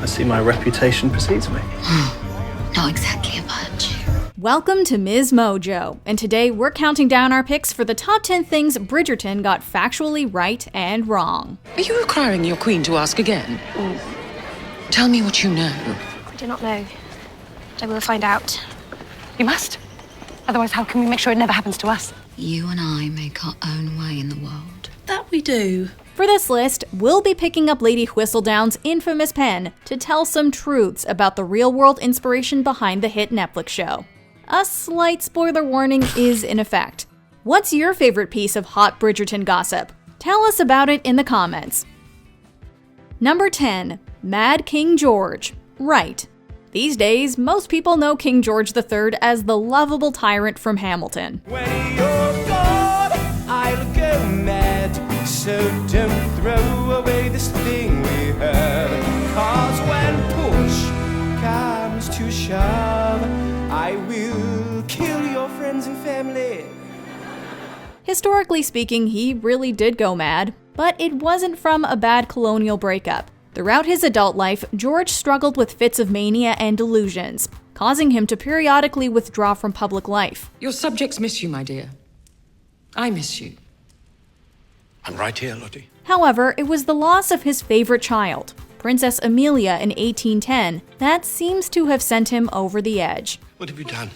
I see my reputation precedes me. Not exactly a virtue. Welcome to MsMojo, and today we're counting down our picks for the top 10 things Bridgerton got factually right and wrong. Are you requiring your queen to ask again? Tell me what you know. I do not know. I will find out. You must. Otherwise, how can we make sure it never happens to us? You and I make our own way in the world. That we do. For this list, we'll be picking up Lady Whistledown's infamous pen to tell some truths about the real-world inspiration behind the hit Netflix show. A slight spoiler warning is in effect. What's your favorite piece of hot Bridgerton gossip? Tell us about it in the comments. Number 10. Mad King George. Right. These days, most people know King George III as the lovable tyrant from Hamilton. When you're gone, I'll go mad. So don't throw away this thing we have. 'Cause when push comes to shove, I will kill your friends and family. Historically speaking, he really did go mad, but it wasn't from a bad colonial breakup. Throughout his adult life, George struggled with fits of mania and delusions, causing him to periodically withdraw from public life. Your subjects miss you, my dear. I miss you. I'm right here, Lottie. However, it was the loss of his favorite child, Princess Amelia in 1810, that seems to have sent him over the edge. What have you done?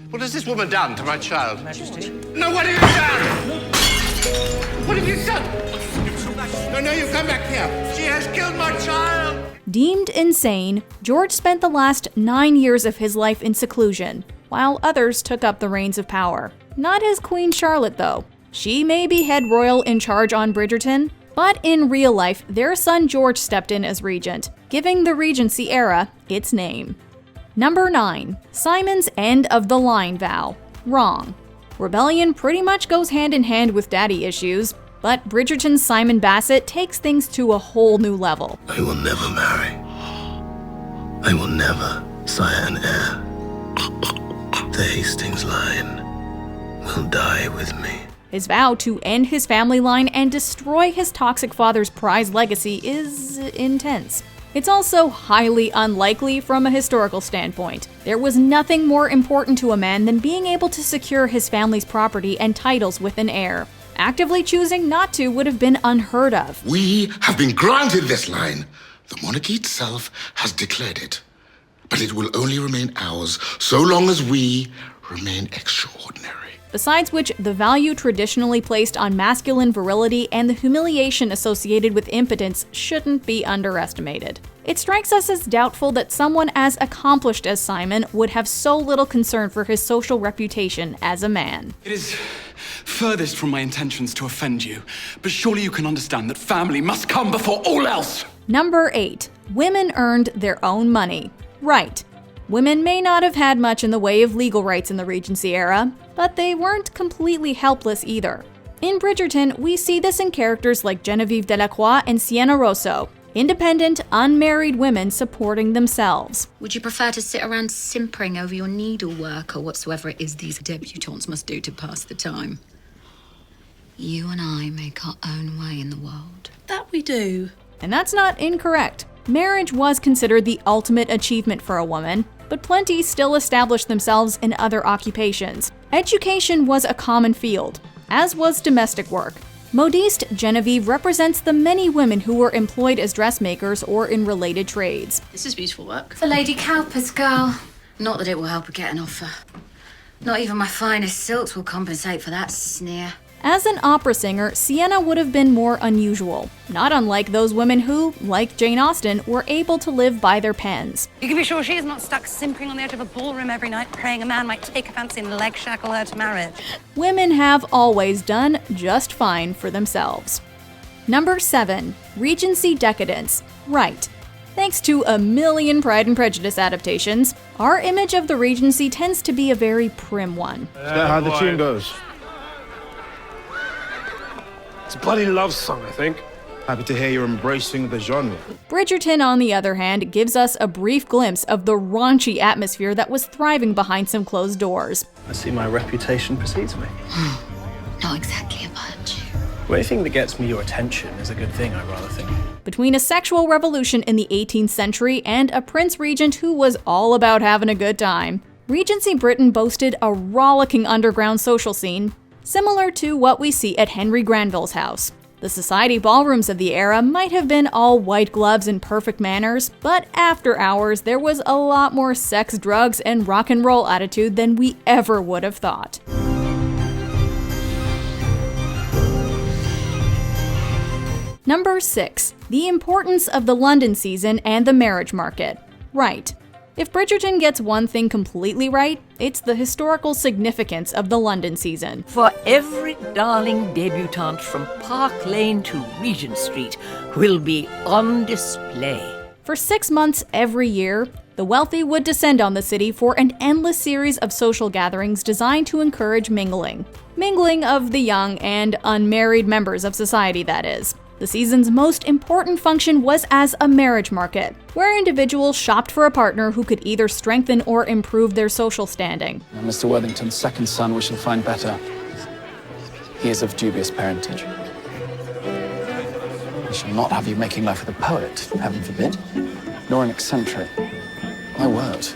What has this woman done to my child? Majesty? No, what have you done? What have you done? No, you come back here. She has killed my child. Deemed insane, George spent the last 9 years of his life in seclusion, while others took up the reins of power. Not his Queen Charlotte, though. She may be head royal in charge on Bridgerton, but in real life, their son George stepped in as regent, giving the Regency era its name. Number 9. Simon's end of the line vow. Wrong. Rebellion pretty much goes hand in hand with daddy issues, but Bridgerton's Simon Bassett takes things to a whole new level. I will never marry. I will never sire an heir. The Hastings line will die with me. His vow to end his family line and destroy his toxic father's prized legacy is intense. It's also highly unlikely from a historical standpoint. There was nothing more important to a man than being able to secure his family's property and titles with an heir. Actively choosing not to would have been unheard of. We have been granted this line. The monarchy itself has declared it. But it will only remain ours so long as we remain extraordinary. Besides which, the value traditionally placed on masculine virility and the humiliation associated with impotence shouldn't be underestimated. It strikes us as doubtful that someone as accomplished as Simon would have so little concern for his social reputation as a man. It is furthest from my intentions to offend you, but surely you can understand that family must come before all else. Number 8. Women earned their own money. Right. Women may not have had much in the way of legal rights in the Regency era, but they weren't completely helpless either. In Bridgerton, we see this in characters like Genevieve Delacroix and Sienna Rosso, independent, unmarried women supporting themselves. Would you prefer to sit around simpering over your needlework or whatsoever it is these debutantes must do to pass the time? You and I make our own way in the world. That we do. And that's not incorrect. Marriage was considered the ultimate achievement for a woman, but plenty still established themselves in other occupations. Education was a common field, as was domestic work. Modiste Genevieve represents the many women who were employed as dressmakers or in related trades. This is beautiful work. For Lady Cowper's girl. Not that it will help her get an offer. Not even my finest silks will compensate for that sneer. As an opera singer, Sienna would have been more unusual, not unlike those women who, like Jane Austen, were able to live by their pens. You can be sure she is not stuck simpering on the edge of a ballroom every night, praying a man might take a fancy and leg shackle her to marriage. Women have always done just fine for themselves. Number 7. Regency Decadence. Right. Thanks to a million Pride and Prejudice adaptations, our image of the Regency tends to be a very prim one. Is that how the tune goes? It's a bloody love song, I think. Happy to hear you're embracing the genre. Bridgerton, on the other hand, gives us a brief glimpse of the raunchy atmosphere that was thriving behind some closed doors. I see my reputation precedes me. Not exactly a virtue. Well, anything that gets me your attention is a good thing, I rather think. Between a sexual revolution in the 18th century and a prince regent who was all about having a good time, Regency Britain boasted a rollicking underground social scene, similar to what we see at Henry Granville's house. The society ballrooms of the era might have been all white gloves and perfect manners, but after hours there was a lot more sex, drugs, and rock and roll attitude than we ever would have thought. Number 6. The importance of the London season and the marriage market. Right. If Bridgerton gets one thing completely right, it's the historical significance of the London season. For every darling debutante from Park Lane to Regent Street will be on display. For 6 months every year, the wealthy would descend on the city for an endless series of social gatherings designed to encourage mingling. Mingling of the young and unmarried members of society, that is. The season's most important function was as a marriage market, where individuals shopped for a partner who could either strengthen or improve their social standing. Mr. Worthington's second son we shall find better. He is of dubious parentage. We shall not have you making love with a poet, heaven forbid, nor an eccentric. My word.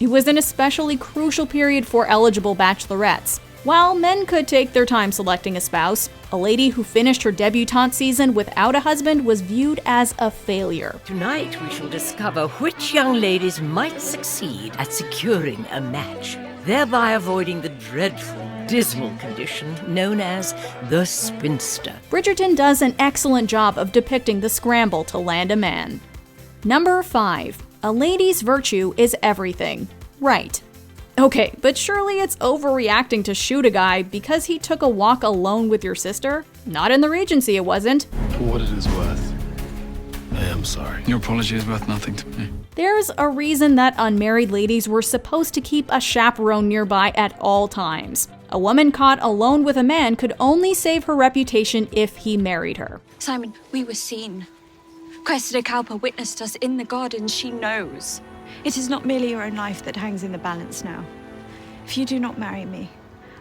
It was an especially crucial period for eligible bachelorettes. While men could take their time selecting a spouse, a lady who finished her debutante season without a husband was viewed as a failure. Tonight we shall discover which young ladies might succeed at securing a match, thereby avoiding the dreadful, dismal condition known as the spinster. Bridgerton does an excellent job of depicting the scramble to land a man. Number 5. A lady's virtue is everything. Right. Okay, but surely it's overreacting to shoot a guy because he took a walk alone with your sister? Not in the Regency, it wasn't. For what it is worth, I am sorry. Your apology is worth nothing to me. There's a reason that unmarried ladies were supposed to keep a chaperone nearby at all times. A woman caught alone with a man could only save her reputation if he married her. Simon, we were seen. Cressida Cowper witnessed us in the garden. She knows. It is not merely your own life that hangs in the balance now. If you do not marry me,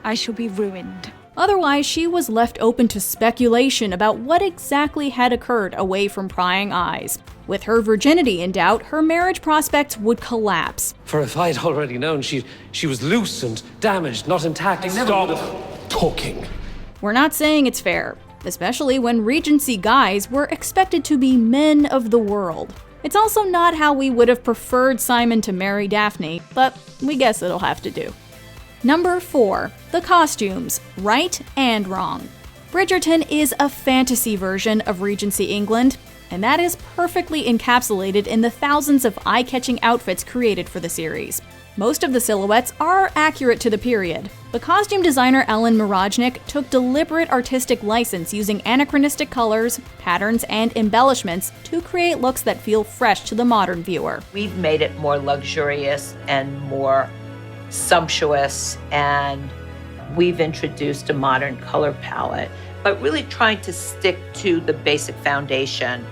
I shall be ruined. Otherwise, she was left open to speculation about what exactly had occurred away from prying eyes. With her virginity in doubt, her marriage prospects would collapse. For if I'd already known she was loose and damaged, not intact, stop talking. We're not saying it's fair, especially when Regency guys were expected to be men of the world. It's also not how we would have preferred Simon to marry Daphne, but we guess it'll have to do. Number 4. The costumes, right and wrong. Bridgerton is a fantasy version of Regency England, and that is perfectly encapsulated in the thousands of eye-catching outfits created for the series. Most of the silhouettes are accurate to the period, but costume designer Ellen Mirojnick took deliberate artistic license using anachronistic colors, patterns, and embellishments to create looks that feel fresh to the modern viewer. We've made it more luxurious and more sumptuous, and we've introduced a modern color palette, but really trying to stick to the basic foundation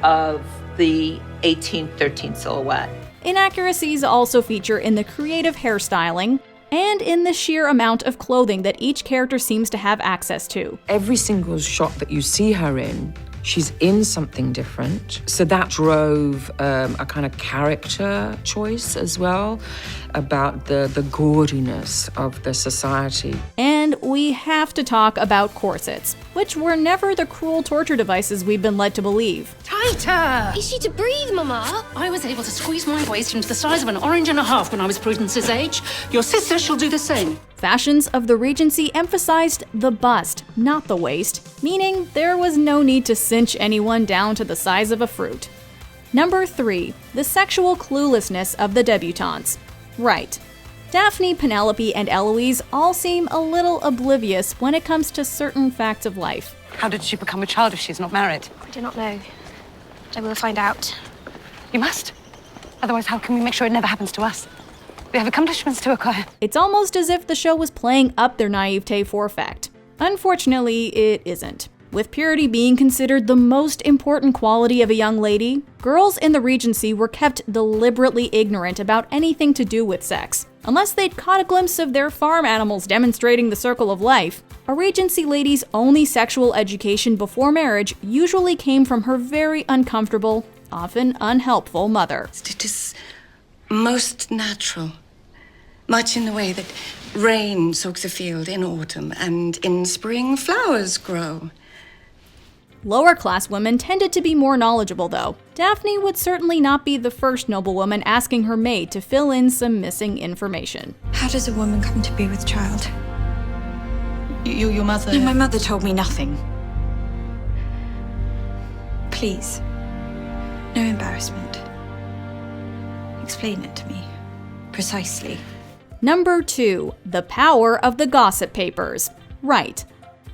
of the 1813 silhouette. Inaccuracies also feature in the creative hairstyling and in the sheer amount of clothing that each character seems to have access to. Every single shot that you see her in, she's in something different. So that drove a kind of character choice as well about the gaudiness of the society. And we have to talk about corsets, which were never the cruel torture devices we've been led to believe. Tighter! Is she to breathe, Mama? I was able to squeeze my waist into the size of an orange and a half when I was Prudence's age. Your sister shall do the same. Fashions of the Regency emphasized the bust, not the waist, meaning there was no need to cinch anyone down to the size of a fruit. Number 3. The sexual cluelessness of the debutantes. Right. Daphne, Penelope, and Eloise all seem a little oblivious when it comes to certain facts of life. How did she become a child if she's not married? I do not know. I will find out. You must. Otherwise, how can we make sure it never happens to us? We have accomplishments to acquire. It's almost as if the show was playing up their naivete for effect. Unfortunately, it isn't. With purity being considered the most important quality of a young lady, girls in the Regency were kept deliberately ignorant about anything to do with sex. Unless they'd caught a glimpse of their farm animals demonstrating the circle of life, a Regency lady's only sexual education before marriage usually came from her very uncomfortable, often unhelpful mother. It is most natural, much in the way that rain soaks a field in autumn and in spring flowers grow. Lower-class women tended to be more knowledgeable, though. Daphne would certainly not be the first noblewoman asking her maid to fill in some missing information. How does a woman come to be with child? Your mother... No, my mother told me nothing. Please. No embarrassment. Explain it to me. Precisely. Number 2. The power of the gossip papers. Right.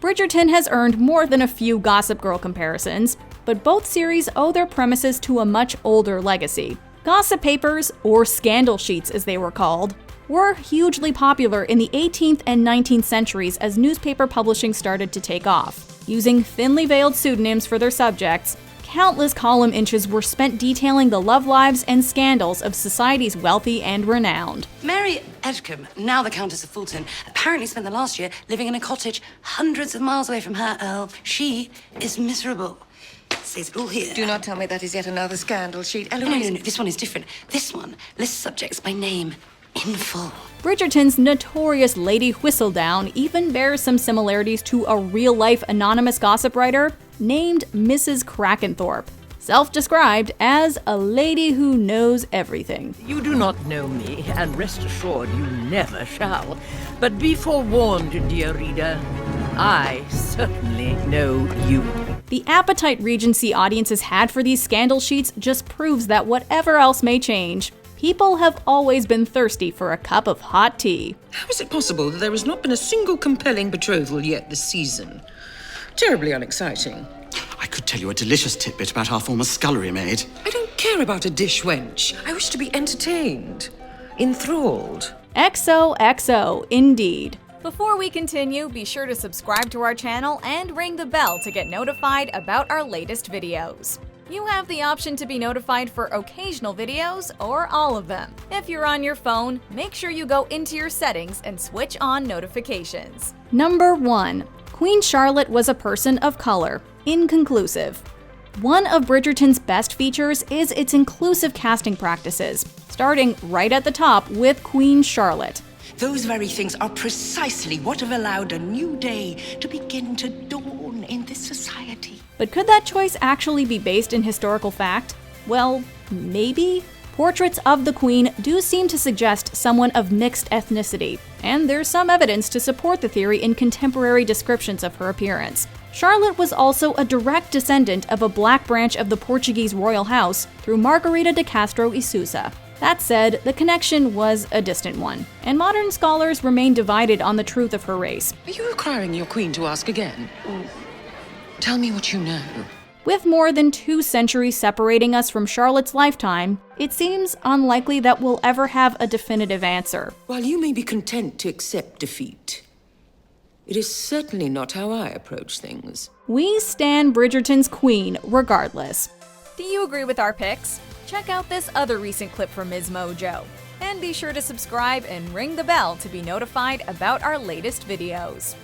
Bridgerton has earned more than a few Gossip Girl comparisons, but both series owe their premises to a much older legacy. Gossip papers, or scandal sheets as they were called, were hugely popular in the 18th and 19th centuries as newspaper publishing started to take off. Using thinly veiled pseudonyms for their subjects, countless column inches were spent detailing the love lives and scandals of society's wealthy and renowned. Mary Edgecombe, now the Countess of Fulton, apparently spent the last year living in a cottage hundreds of miles away from her Earl. She is miserable. It says it all here. Do not tell me that is yet another scandal sheet. No, this one is different. This one lists subjects by name in full. Bridgerton's notorious Lady Whistledown even bears some similarities to a real-life anonymous gossip writer named Mrs. Krakenthorpe, self-described as a lady who knows everything. You do not know me, and rest assured you never shall. But be forewarned, dear reader, I certainly know you. The appetite Regency audiences had for these scandal sheets just proves that whatever else may change, people have always been thirsty for a cup of hot tea. How is it possible that there has not been a single compelling betrothal yet this season? Terribly unexciting. I could tell you a delicious tidbit about our former scullery maid. I don't care about a dish wench. I wish to be entertained, enthralled. XOXO, indeed. Before we continue, be sure to subscribe to our channel and ring the bell to get notified about our latest videos. You have the option to be notified for occasional videos or all of them. If you're on your phone, make sure you go into your settings and switch on notifications. Number 1. Queen Charlotte was a person of color. Inconclusive. One of Bridgerton's best features is its inclusive casting practices, starting right at the top with Queen Charlotte. Those very things are precisely what have allowed a new day to begin to dawn in this society. But could that choice actually be based in historical fact? Well, maybe. Portraits of the Queen do seem to suggest someone of mixed ethnicity, and there's some evidence to support the theory in contemporary descriptions of her appearance. Charlotte was also a direct descendant of a black branch of the Portuguese royal house through Margarida de Castro y Sousa. That said, the connection was a distant one, and modern scholars remain divided on the truth of her race. Are you requiring your queen to ask again? Tell me what you know. With more than 2 centuries separating us from Charlotte's lifetime, it seems unlikely that we'll ever have a definitive answer. While you may be content to accept defeat, it is certainly not how I approach things. We stan Bridgerton's queen regardless. Do you agree with our picks? Check out this other recent clip from MsMojo. And be sure to subscribe and ring the bell to be notified about our latest videos.